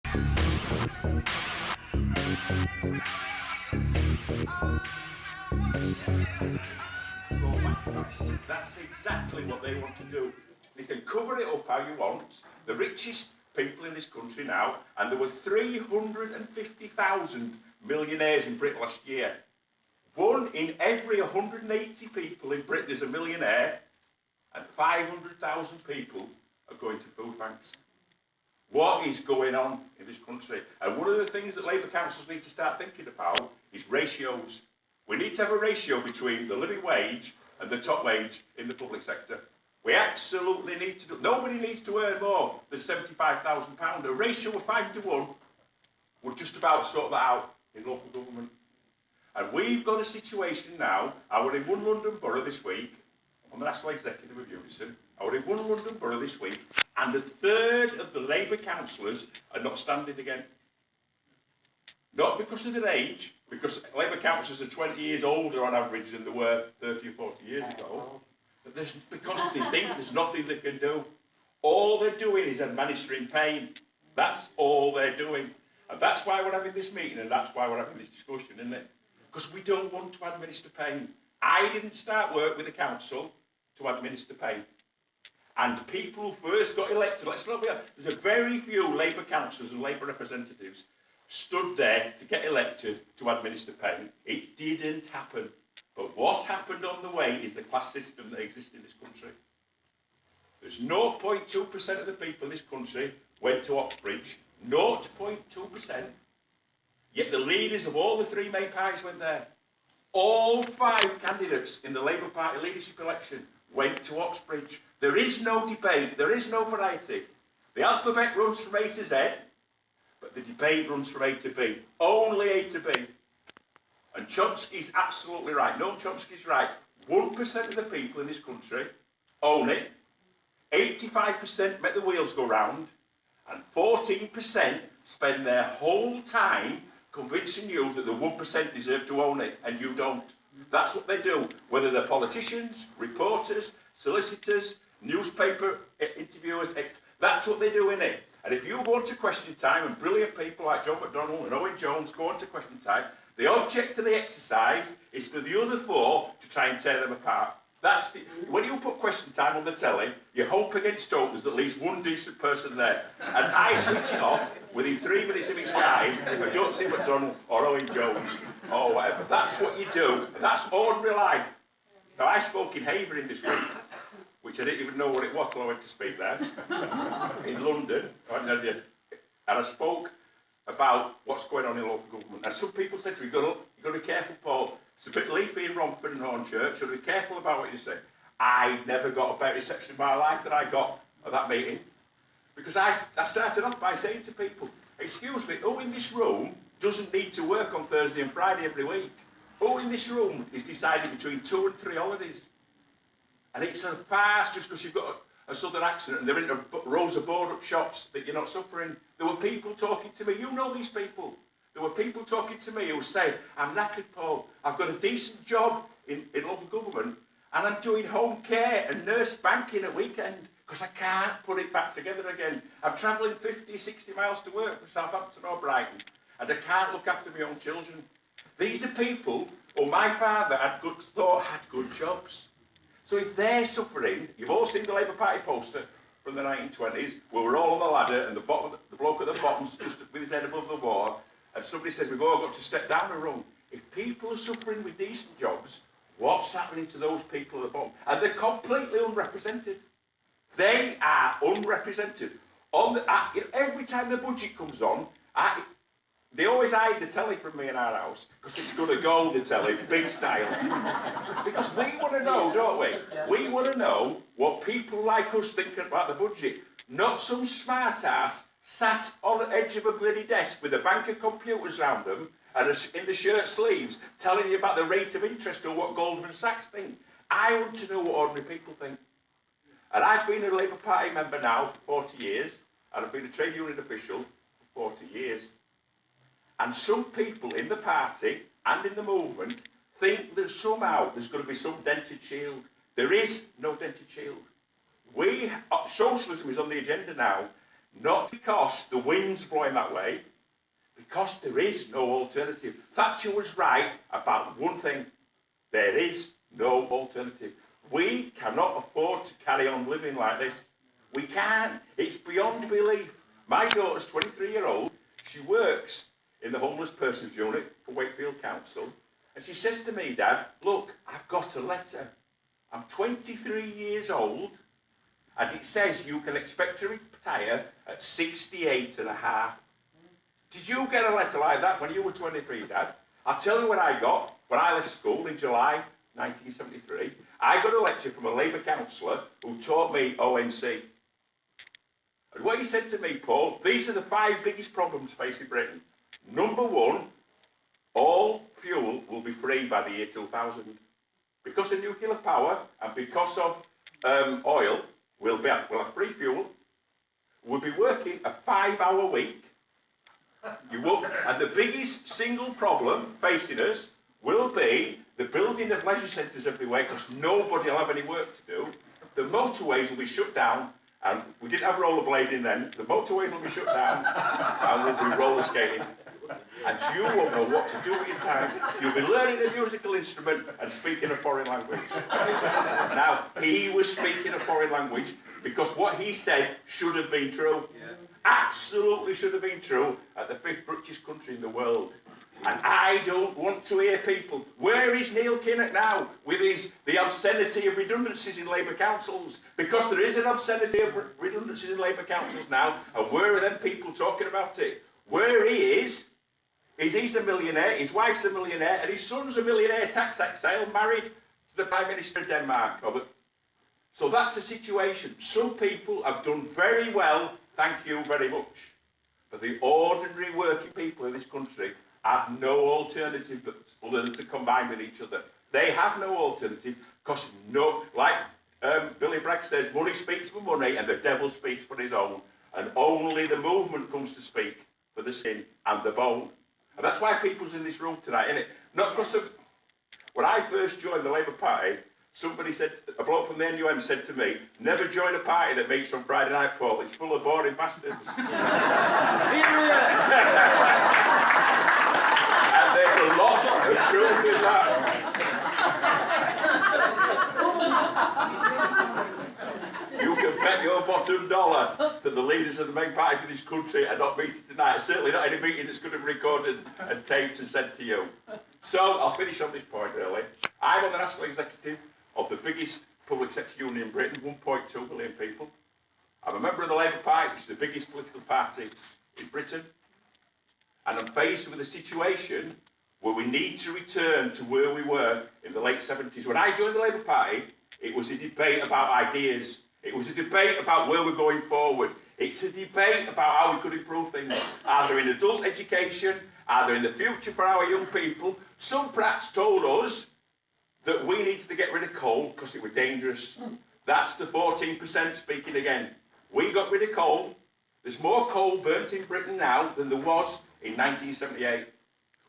That's exactly what they want to do. They can cover it up how you want. The richest people in this country now, and there were 350,000 millionaires in Britain last year. 1 in every 180 people in Britain is a millionaire, and 500,000 people are going to food banks. What is going on in this country? And one of the things that Labour councils need to start thinking about is ratios. We need to have a ratio between the living wage and the top wage in the public sector. We absolutely need to do. Nobody needs to earn more than £75,000. A ratio of 5 to 1 would just about sort that out in local government. And we've got a situation now. I was in one London borough this week. I'm the national executive of Unison. I was in one London borough this week, and a third of the Labour councillors are not standing again. Not because of their age, because Labour councillors are 20 years older on average than they were 30 or 40 years ago, but because they think there's nothing they can do. All they're doing is administering pain. That's all they're doing. And that's why we're having this meeting, and that's why we're having this discussion, isn't it? Because we don't want to administer pain. I didn't start work with the council to administer pain. And people who first got elected, let's look at it, there's a very few Labour councillors and Labour representatives stood there to get elected to administer pain. It didn't happen. But what happened on the way is the class system that exists in this country. There's 0.2% of the people in this country went to Oxbridge, 0.2%. Yet the leaders of all the 3 main parties went there. All 5 candidates in the Labour Party leadership election went to Oxbridge. There is no debate, there is no variety. The alphabet runs from A to Z, but the debate runs from A to B. Only A to B. And Chomsky's absolutely right. No, Chomsky's right. 1% of the people in this country own it. 85% make the wheels go round. And 14% spend their whole time convincing you that the 1% deserve to own it, and you don't. That's what they do. Whether they're politicians, reporters, solicitors, newspaper interviewers, that's what they do, innit? And if you go on to Question Time, and brilliant people like John McDonnell and Owen Jones go on to Question Time, the object of the exercise is for the other 4 to try and tear them apart. When you put Question Time on the telly, you hope against hope there's at least one decent person there. And I switch it off within 3 minutes of its time if I don't see McDonnell or Owen Jones or whatever. That's what you do. And that's ordinary life. Now, I spoke in Havering this week, which I didn't even know what it was till I went to speak there, in London. And I spoke about what's going on in local government. And some people said to me, you've got to be careful, Paul. It's a bit leafy in Romford and Hornchurch. You've got to be careful about what you say. I never got a better reception in my life than I got at that meeting. Because I started off by saying to people, excuse me, who in this room doesn't need to work on Thursday and Friday every week? Who in this room is deciding between 2 and 3 holidays? And it's a farce just because you've got a southern accent and they're in rows of board-up shops that you're not suffering. There were people talking to me, you know these people. There were people talking to me who say, I'm knackered, Paul. I've got a decent job in local government and I'm doing home care and nurse banking at weekend because I can't put it back together again. I'm travelling 50, 60 miles to work from Southampton or Brighton and I can't look after my own children. These are people who my father had good jobs. So if they're suffering, you've all seen the Labour Party poster from the 1920s, where we're all on the ladder and the bloke at the bottom's just with his head above the water, and somebody says we've all got to step down a rung. If people are suffering with decent jobs, what's happening to those people at the bottom? And they're completely unrepresented. They are unrepresented. Every time the budget comes on, they always hide the telly from me in our house, because it's going to go, the telly, big style. Because we want to know, don't we? We want to know what people like us think about the budget. Not some smart ass sat on the edge of a bloody desk with a bank of computers around them and in the shirt sleeves telling you about the rate of interest or what Goldman Sachs think. I want to know what ordinary people think. And I've been a Labour Party member now for 40 years, and I've been a trade union official for 40 years. And some people in the party and in the movement think that somehow there's going to be some dented shield. There is no dented shield. Socialism is on the agenda now. Not because the wind's blowing that way, because there is no alternative. Thatcher was right about one thing. There is no alternative. We cannot afford to carry on living like this. We can't. It's beyond belief. My daughter's 23-year-old. She works in the homeless persons unit for Wakefield Council. And she says to me, Dad, look, I've got a letter. I'm 23 years old, and it says you can expect to retire at 68 and a half. Did you get a letter like that when you were 23, Dad? I'll tell you what I got when I left school in July 1973. I got a lecture from a Labour councillor who taught me ONC. And what he said to me, Paul, these are the 5 biggest problems facing Britain. Number 1, all fuel will be free by the year 2000. Because of nuclear power and because of oil, we'll have free fuel. We'll be working a 5-hour week. You won't, and the biggest single problem facing us will be the building of leisure centres everywhere, because nobody will have any work to do. The motorways will be shut down, and we didn't have rollerblading then. The motorways will be shut down, and we'll be roller skating. And you won't know what to do with your time. You'll be learning a musical instrument and speaking a foreign language. Now, he was speaking a foreign language because what he said should have been true. Yeah. Absolutely should have been true at the 5th richest country in the world. And I don't want to hear people. Where is Neil Kinnock now with the obscenity of redundancies in Labour councils? Because there is an obscenity of redundancies in Labour councils now, and where are them people talking about it? Where he is he's a millionaire, his wife's a millionaire, and his son's a millionaire tax exile married to the Prime Minister of Denmark. So that's the situation. Some people have done very well, thank you very much. But the ordinary working people in this country have no alternative other than to combine with each other. They have no alternative because Billy Bragg says, money speaks for money and the devil speaks for his own. And only the movement comes to speak for the skin and the bone. And that's why people's in this room tonight, isn't it? Not because of... When I first joined the Labour Party, somebody said, a bloke from the NUM said to me, never join a party that meets on Friday night, Paul. It's full of boring bastards. And there's a lot of truth in that. You can bet your bottom dollar that the leaders of the main parties in this country are not meeting tonight. Certainly not any meeting that's going to be recorded and taped and sent to you. So I'll finish on this point really. I'm on the national executive of the biggest public sector union in Britain, 1.2 million people. I'm a member of the Labour Party, which is the biggest political party in Britain. And I'm faced with a situation where we need to return to where we were in the late 70s. When I joined the Labour Party, it was a debate about ideas. It was a debate about where we're going forward. It's a debate about how we could improve things, either in adult education, either in the future for our young people. Some perhaps told us that we needed to get rid of coal because it was dangerous. That's the 14% speaking again. We got rid of coal. There's more coal burnt in Britain now than there was in 1978.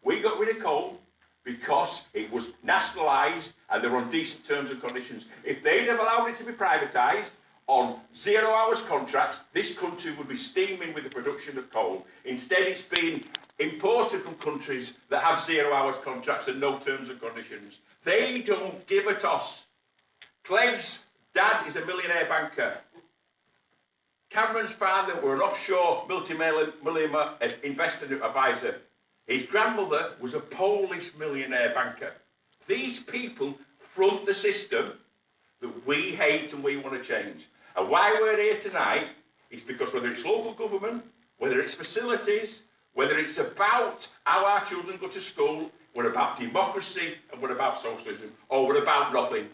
We got rid of coal because it was nationalised and they were on decent terms and conditions. If they'd have allowed it to be privatised on 0 hours contracts, this country would be steaming with the production of coal. Instead, it's being imported from countries that have 0 hours contracts and no terms and conditions. They don't give a toss. Clegg's dad is a millionaire banker. Cameron's father were an offshore multi-millionaire investment advisor. His grandmother was a Polish millionaire banker. These people front the system that we hate and we want to change. And why we're here tonight is because whether it's local government, whether it's facilities, whether it's about how our children go to school, we're about democracy and we're about socialism, or we're about nothing.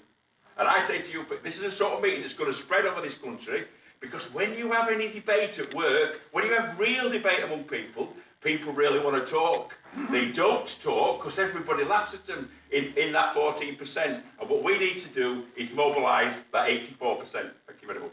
And I say to you, but this is a sort of meeting that's going to spread over this country, because when you have any debate at work, when you have real debate among people, people really want to talk. They don't talk because everybody laughs at them in that 14%. And what we need to do is mobilise that 84%. Thank you very much.